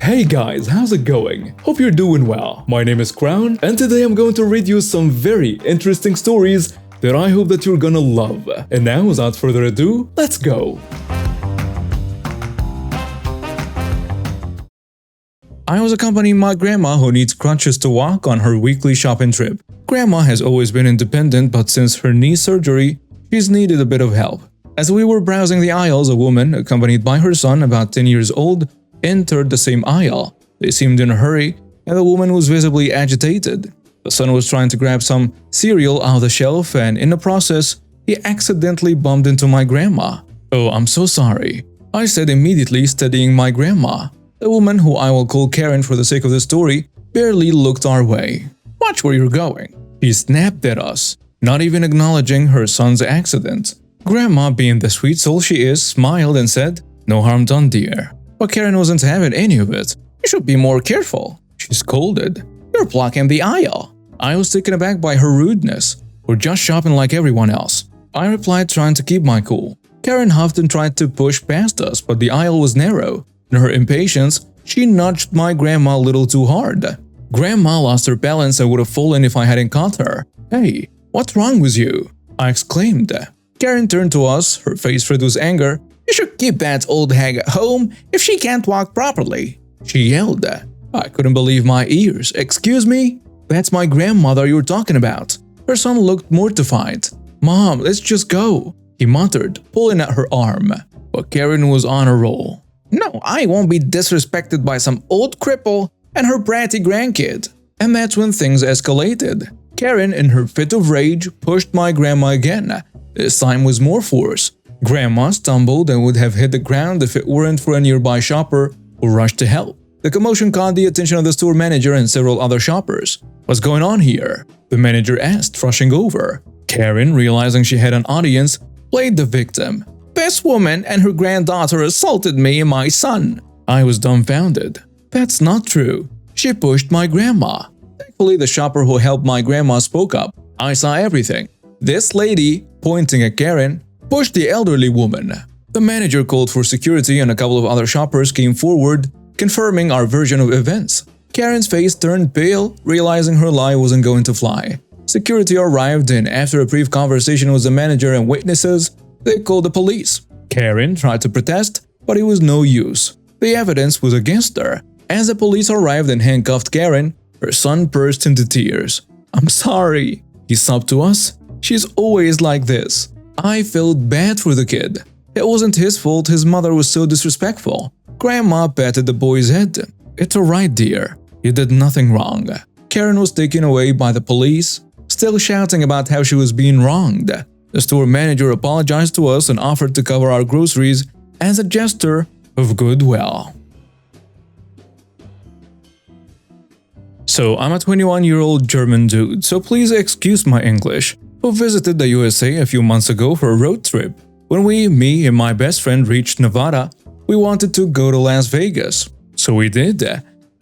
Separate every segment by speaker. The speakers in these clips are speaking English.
Speaker 1: Hey guys, how's it going? Hope you're doing well. My name is Crown, and today I'm going to read you some very interesting stories that I hope that you're gonna love. And now, without further ado, let's go! I was accompanying my grandma who needs crutches to walk on her weekly shopping trip. Grandma has always been independent, but since her knee surgery, she's needed a bit of help. As we were browsing the aisles, a woman, accompanied by her son about 10 years old, entered the same aisle. They seemed in a hurry, and the woman was visibly agitated. The son was trying to grab some cereal out of the shelf, and in the process, he accidentally bumped into my grandma. "Oh, I'm so sorry," I said immediately, steadying my grandma. The woman, who I will call Karen for the sake of the story, barely looked our way. "Watch where you're going," she snapped at us, not even acknowledging her son's accident. Grandma, being the sweet soul she is, smiled and said, "No harm done, dear." But Karen wasn't having any of it. "You should be more careful," she scolded. "You're blocking the aisle." I was taken aback by her rudeness. "We're just shopping like everyone else," I replied, trying to keep my cool. Karen huffed and tried to push past us, but the aisle was narrow. In her impatience, she nudged my grandma a little too hard. Grandma lost her balance and would have fallen if I hadn't caught her. "Hey, what's wrong with you?" I exclaimed. Karen turned to us, her face filled with anger. "You should keep that old hag at home if she can't walk properly," she yelled. I couldn't believe my ears. "Excuse me? That's my grandmother you're talking about." Her son looked mortified. "Mom, let's just go," he muttered, pulling at her arm. But Karen was on a roll. "No, I won't be disrespected by some old cripple and her bratty grandkid." And that's when things escalated. Karen, in her fit of rage, pushed my grandma again, this time with more force. Grandma stumbled and would have hit the ground if it weren't for a nearby shopper who rushed to help. The commotion caught the attention of the store manager and several other shoppers. "What's going on here?" the manager asked, rushing over. Karen, realizing she had an audience, played the victim. "This woman and her granddaughter assaulted me and my son." I was dumbfounded. "That's not true. She pushed my grandma." Thankfully, the shopper who helped my grandma spoke up. "I saw everything. This lady," pointing at Karen, "pushed the elderly woman." The manager called for security and a couple of other shoppers came forward, confirming our version of events. Karen's face turned pale, realizing her lie wasn't going to fly. Security arrived, and after a brief conversation with the manager and witnesses, they called the police. Karen tried to protest, but it was no use. The evidence was against her. As the police arrived and handcuffed Karen, her son burst into tears. "I'm sorry," he sobbed to us. "She's always like this." I felt bad for the kid. It wasn't his fault his mother was so disrespectful. Grandma patted the boy's head. "It's alright, dear. You did nothing wrong." Karen was taken away by the police, still shouting about how she was being wronged. The store manager apologized to us and offered to cover our groceries as a gesture of goodwill. So, I'm a 21-year-old German dude, so please excuse my English, who visited the USA a few months ago for a road trip. When me and my best friend reached Nevada, we wanted to go to Las Vegas. So we did.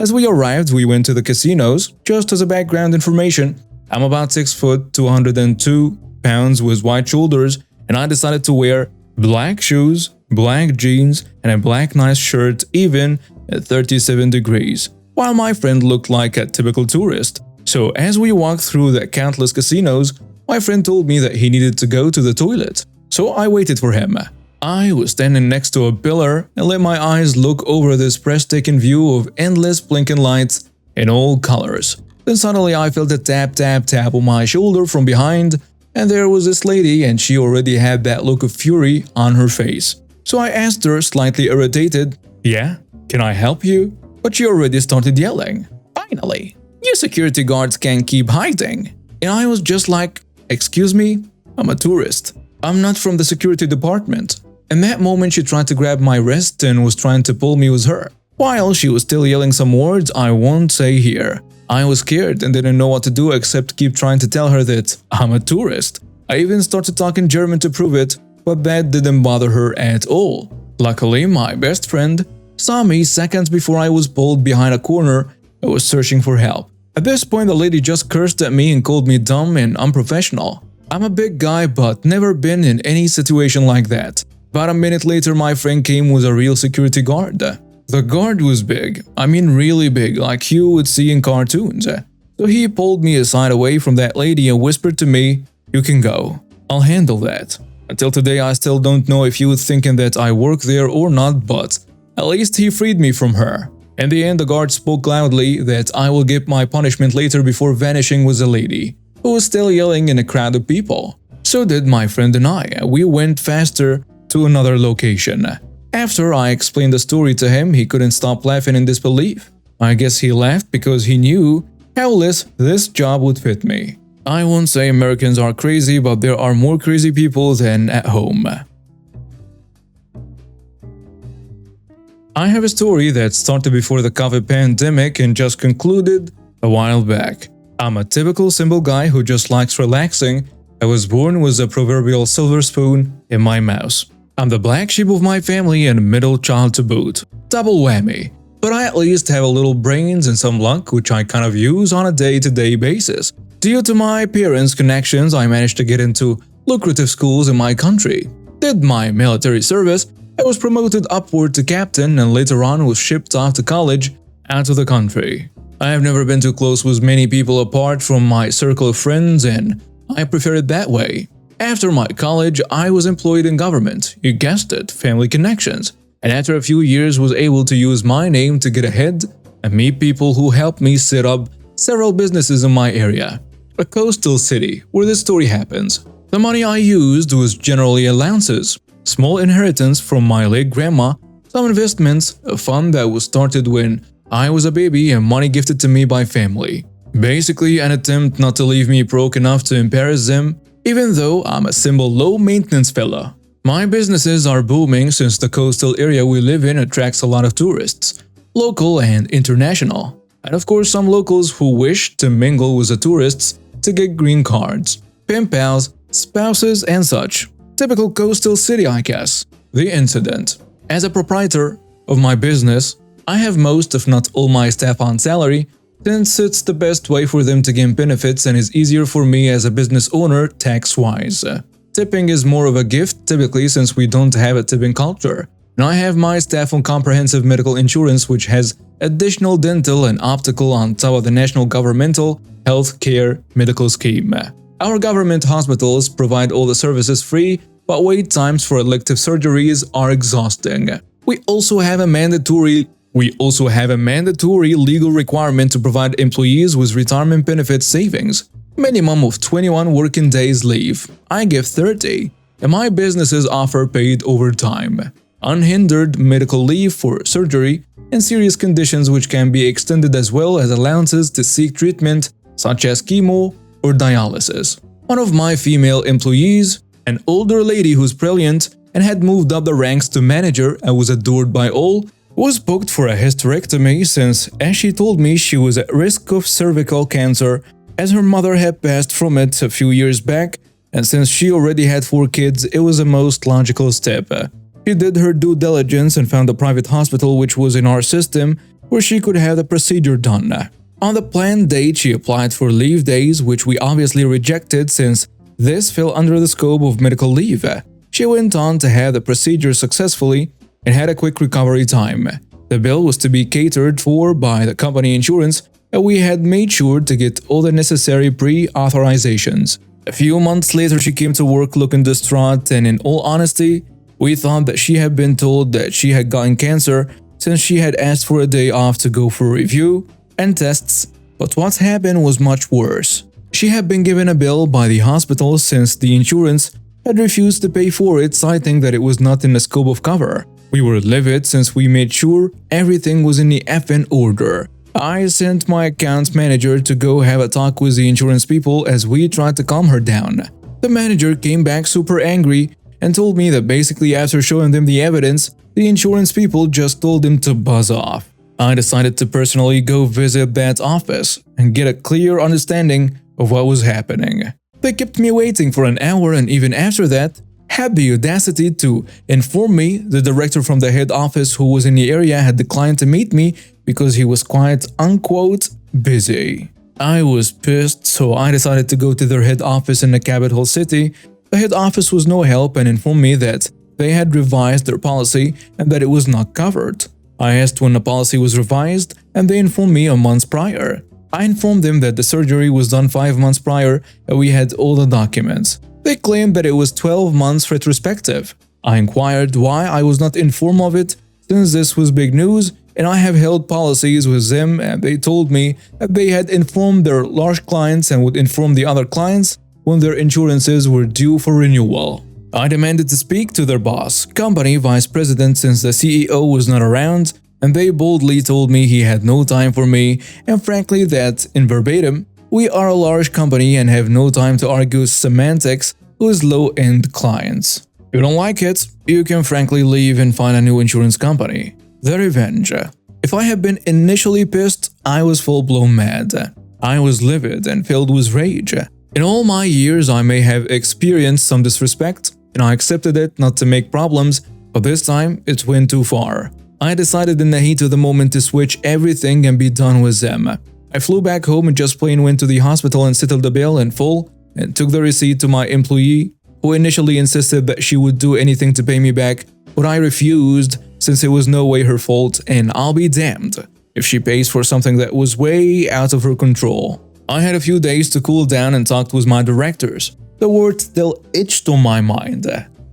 Speaker 1: As we arrived, we went to the casinos. Just as a background information, I'm about 6 foot, 202 pounds with wide shoulders, and I decided to wear black shoes, black jeans, and a black nice shirt even at 37 degrees, while my friend looked like a typical tourist. So as we walked through the countless casinos, my friend told me that he needed to go to the toilet. So I waited for him. I was standing next to a pillar and let my eyes look over this breathtaking view of endless blinking lights in all colors. Then suddenly I felt a tap tap tap on my shoulder from behind, and there was this lady, and she already had that look of fury on her face. So I asked her, slightly irritated, "Yeah, can I help you?" But she already started yelling. "Finally, you security guards can't keep hiding." And I was just like, "Excuse me? I'm a tourist. I'm not from the security department." In that moment, she tried to grab my wrist and was trying to pull me with her. While she was still yelling some words I won't say here. I was scared and didn't know what to do except keep trying to tell her that I'm a tourist. I even started talking German to prove it, but that didn't bother her at all. Luckily, my best friend saw me seconds before I was pulled behind a corner and was searching for help. At this point, the lady just cursed at me and called me dumb and unprofessional. I'm a big guy, but never been in any situation like that. About a minute later, my friend came with a real security guard. The guard was big, I mean really big, like you would see in cartoons. So he pulled me aside away from that lady and whispered to me, "You can go. I'll handle that." Until today I still don't know if he was thinking that I work there or not, but at least he freed me from her. In the end, the guard spoke loudly that I will get my punishment later before vanishing with the lady, who was still yelling in a crowd of people. So did my friend and I. We went faster to another location. After I explained the story to him, he couldn't stop laughing in disbelief. I guess he laughed because he knew how less this job would fit me. I won't say Americans are crazy, but there are more crazy people than at home. I have a story that started before the COVID pandemic and just concluded a while back. I'm a typical simple guy who just likes relaxing. I was born with the proverbial silver spoon in my mouth. I'm the black sheep of my family and middle child to boot. Double whammy. But I at least have a little brains and some luck, which I kind of use on a day-to-day basis. Due to my parents' connections, I managed to get into lucrative schools in my country. Did my military service. I was promoted upward to captain and later on was shipped off to college out of the country. I have never been too close with many people apart from my circle of friends, and I prefer it that way. After my college, I was employed in government, you guessed it, family connections, and after a few years was able to use my name to get ahead and meet people who helped me set up several businesses in my area. A coastal city where this story happens. The money I used was generally allowances, small inheritance from my late grandma, some investments, a fund that was started when I was a baby and money gifted to me by family. Basically an attempt not to leave me broke enough to embarrass them, even though I'm a simple low-maintenance fella. My businesses are booming since the coastal area we live in attracts a lot of tourists, local and international, and of course some locals who wish to mingle with the tourists to get green cards, pen pals, spouses and such. Typical coastal city, I guess. The incident. As a proprietor of my business, I have most if not all my staff on salary, since it's the best way for them to gain benefits and is easier for me as a business owner tax-wise. Tipping is more of a gift typically since we don't have a tipping culture. And I have my staff on comprehensive medical insurance which has additional dental and optical on top of the national governmental health care medical scheme. Our government hospitals provide all the services free, but wait times for elective surgeries are exhausting. We also have a mandatory legal requirement to provide employees with retirement benefit savings, minimum of 21 working days leave. I give 30, and my businesses offer paid overtime, unhindered medical leave for surgery and serious conditions which can be extended as well as allowances to seek treatment such as chemo or dialysis. One of my female employees, an older lady who's brilliant and had moved up the ranks to manager and was adored by all, was booked for a hysterectomy since, as she told me, she was at risk of cervical cancer as her mother had passed from it a few years back, and since she already had 4 kids, it was the most logical step. She did her due diligence and found a private hospital which was in our system where she could have the procedure done. On the planned date, she applied for leave days, which we obviously rejected since this fell under the scope of medical leave. She went on to have the procedure successfully and had a quick recovery time. The bill was to be catered for by the company insurance, and we had made sure to get all the necessary pre-authorizations. A few months later, she came to work looking distraught, and in all honesty, we thought that she had been told that she had gotten cancer since she had asked for a day off to go for review and tests, but what happened was much worse. She had been given a bill by the hospital since the insurance had refused to pay for it, citing that it was not in the scope of cover. We were livid since we made sure everything was in the effing order. I sent my accounts manager to go have a talk with the insurance people as we tried to calm her down. The manager came back super angry and told me that basically after showing them the evidence, the insurance people just told him to buzz off. I decided to personally go visit that office and get a clear understanding of what was happening. They kept me waiting for an hour, and even after that, had the audacity to inform me the director from the head office who was in the area had declined to meet me because he was quite unquote busy. I was pissed, so I decided to go to their head office in the capital city. The head office was no help and informed me that they had revised their policy and that it was not covered. I asked when the policy was revised, and they informed me a month prior. I informed them that the surgery was done 5 months prior and we had all the documents. They claimed that it was 12 months retrospective. I inquired why I was not informed of it, since this was big news, and I have held policies with them, and they told me that they had informed their large clients and would inform the other clients when their insurances were due for renewal. I demanded to speak to their boss, company vice president, since the CEO was not around, and they boldly told me he had no time for me, and frankly that, in verbatim, we are a large company and have no time to argue semantics with low-end clients. If you don't like it, you can frankly leave and find a new insurance company. The revenge. If I had been initially pissed, I was full-blown mad. I was livid and filled with rage. In all my years, I may have experienced some disrespect, and I accepted it not to make problems, but this time it went too far. I decided in the heat of the moment to switch everything and be done with them. I flew back home and just plain went to the hospital and settled the bill in full and took the receipt to my employee, who initially insisted that she would do anything to pay me back, but I refused since it was no way her fault, and I'll be damned if she pays for something that was way out of her control. I had a few days to cool down and talked with my directors. The word still itched on my mind.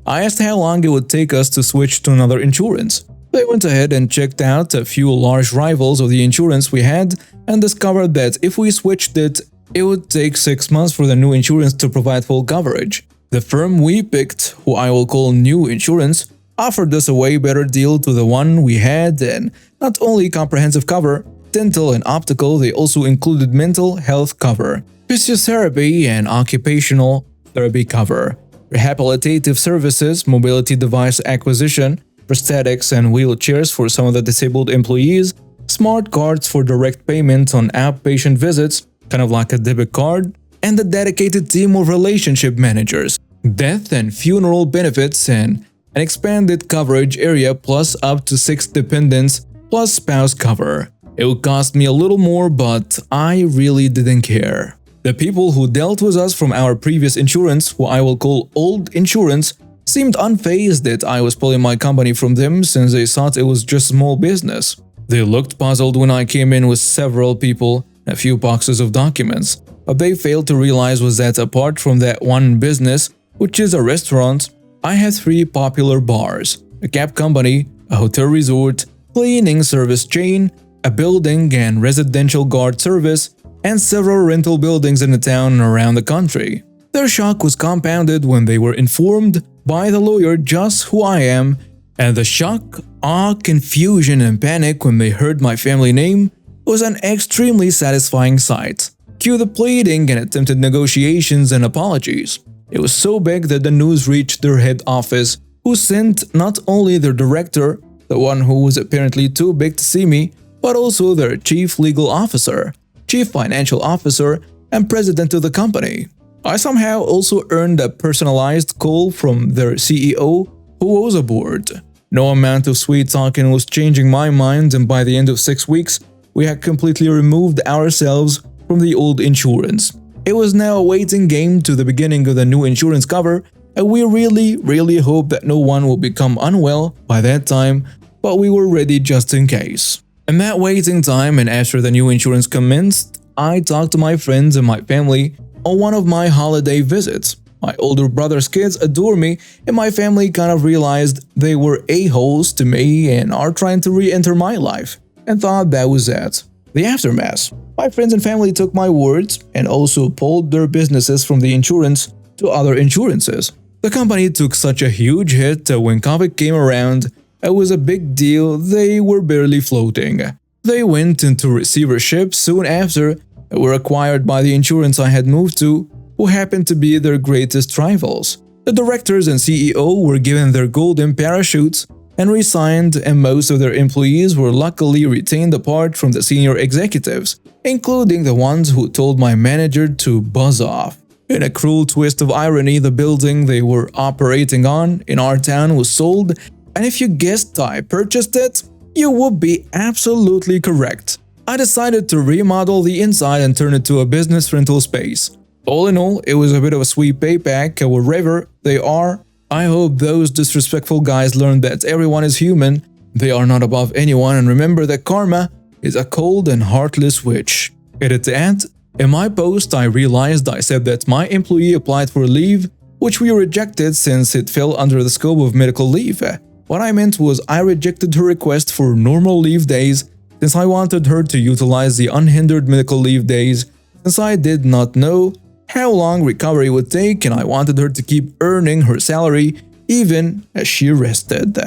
Speaker 1: I asked how long it would take us to switch to another insurance. They went ahead and checked out a few large rivals of the insurance we had and discovered that if we switched it, it would take 6 months for the new insurance to provide full coverage. The firm we picked, who I will call New Insurance, offered us a way better deal to the one we had, and not only comprehensive cover, dental and optical, they also included mental health cover, physiotherapy and occupational therapy cover, rehabilitative services, mobility device acquisition, prosthetics and wheelchairs for some of the disabled employees, smart cards for direct payment on outpatient visits, kind of like a debit card, and a dedicated team of relationship managers, death and funeral benefits, and an expanded coverage area plus up to 6 dependents plus spouse cover. It would cost me a little more, but I really didn't care. The people who dealt with us from our previous insurance, who I will call Old Insurance, seemed unfazed that I was pulling my company from them since they thought it was just small business. They looked puzzled when I came in with several people and a few boxes of documents. What they failed to realize was that apart from that one business, which is a restaurant, I had 3 popular bars, a cab company, a hotel resort, cleaning service chain, a building and residential guard service, and several rental buildings in the town and around the country. Their shock was compounded when they were informed by the lawyer just who I am, and the shock, awe, confusion, and panic when they heard my family name was an extremely satisfying sight. Cue the pleading and attempted negotiations and apologies. It was so big that the news reached their head office, who sent not only their director, the one who was apparently too big to see me, but also their chief legal officer, chief financial officer, and president of the company. I somehow also earned a personalized call from their CEO, who was aboard. No amount of sweet talking was changing my mind, and by the end of 6 weeks, we had completely removed ourselves from the old insurance. It was now a waiting game to the beginning of the new insurance cover, and we really hope that no one will become unwell by that time, but we were ready just in case. In that waiting time and after the new insurance commenced, I talked to my friends and my family on one of my holiday visits. My older brother's kids adore me, and my family kind of realized they were a-holes to me and are trying to re-enter my life, and thought that was it. The aftermath. My friends and family took my words and also pulled their businesses from the insurance to other insurances. The company took such a huge hit that when COVID came around, it was a big deal. They were barely floating. They went into receivership soon after and were acquired by the insurance I had moved to, who happened to be their greatest rivals. The directors and CEO were given their golden parachutes and resigned, and most of their employees were luckily retained apart from the senior executives, including the ones who told my manager to buzz off. In a cruel twist of irony, the building they were operating on in our town was sold, and if you guessed I purchased it, you would be absolutely correct. I decided to remodel the inside and turn it to a business rental space. All in all, it was a bit of a sweet payback, wherever they are. I hope those disrespectful guys learned that everyone is human They are not above anyone, and remember that karma is a cold and heartless witch. Edit to add, in my post I realized I said that my employee applied for leave, which we rejected since it fell under the scope of medical leave. What I meant was I rejected her request for normal leave days since I wanted her to utilize the unhindered medical leave days since I did not know how long recovery would take and I wanted her to keep earning her salary even as she rested.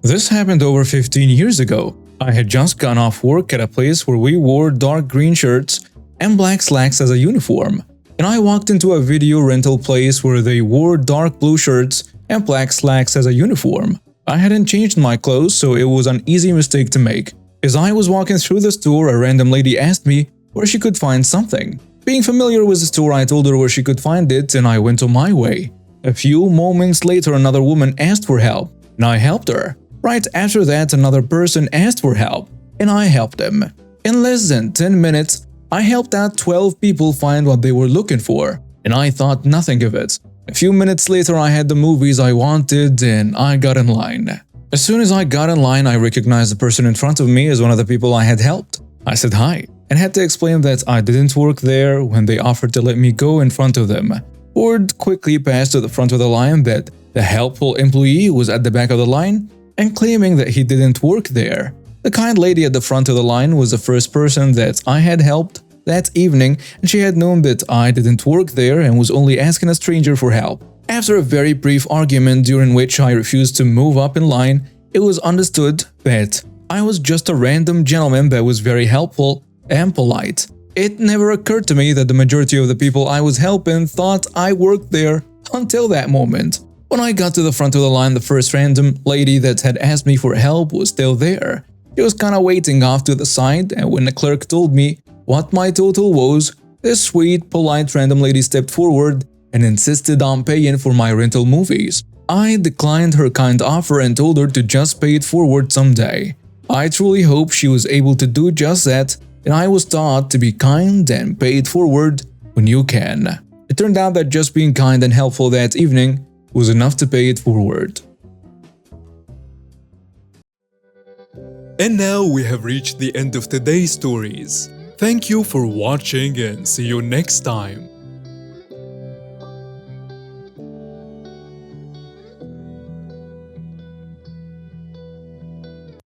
Speaker 1: This happened over 15 years ago. I had just gone off work at a place where we wore dark green shirts and black slacks as a uniform, and I walked into a video rental place where they wore dark blue shirts and black slacks as a uniform. I hadn't changed my clothes, so it was an easy mistake to make. As I was walking through the store, a random lady asked me where she could find something. Being familiar with the store, I told her where she could find it and I went on my way. A few moments later, another woman asked for help, and I helped her. Right after that, another person asked for help, and I helped them. In less than 10 minutes, I helped out 12 people find what they were looking for, and I thought nothing of it. A few minutes later, I had the movies I wanted and I got in line. As soon as I got in line, I recognized the person in front of me as one of the people I had helped. I said hi and had to explain that I didn't work there when they offered to let me go in front of them. Word quickly passed to the front of the line that the helpful employee was at the back of the line and claiming that he didn't work there. The kind lady at the front of the line was the first person that I had helped that evening, and she had known that I didn't work there and was only asking a stranger for help. After a very brief argument during which I refused to move up in line, it was understood that I was just a random gentleman that was very helpful and polite. It never occurred to me that the majority of the people I was helping thought I worked there until that moment. When I got to the front of the line, the first random lady that had asked me for help was still there. She was kinda waiting off to the side, and when the clerk told me what my total was, this sweet, polite random lady stepped forward and insisted on paying for my rental movies. I declined her kind offer and told her to just pay it forward someday. I truly hope she was able to do just that, and I was taught to be kind and pay it forward when you can. It turned out that just being kind and helpful that evening was enough to pay it forward.
Speaker 2: And now we have reached the end of today's stories. Thank you for watching and see you next time.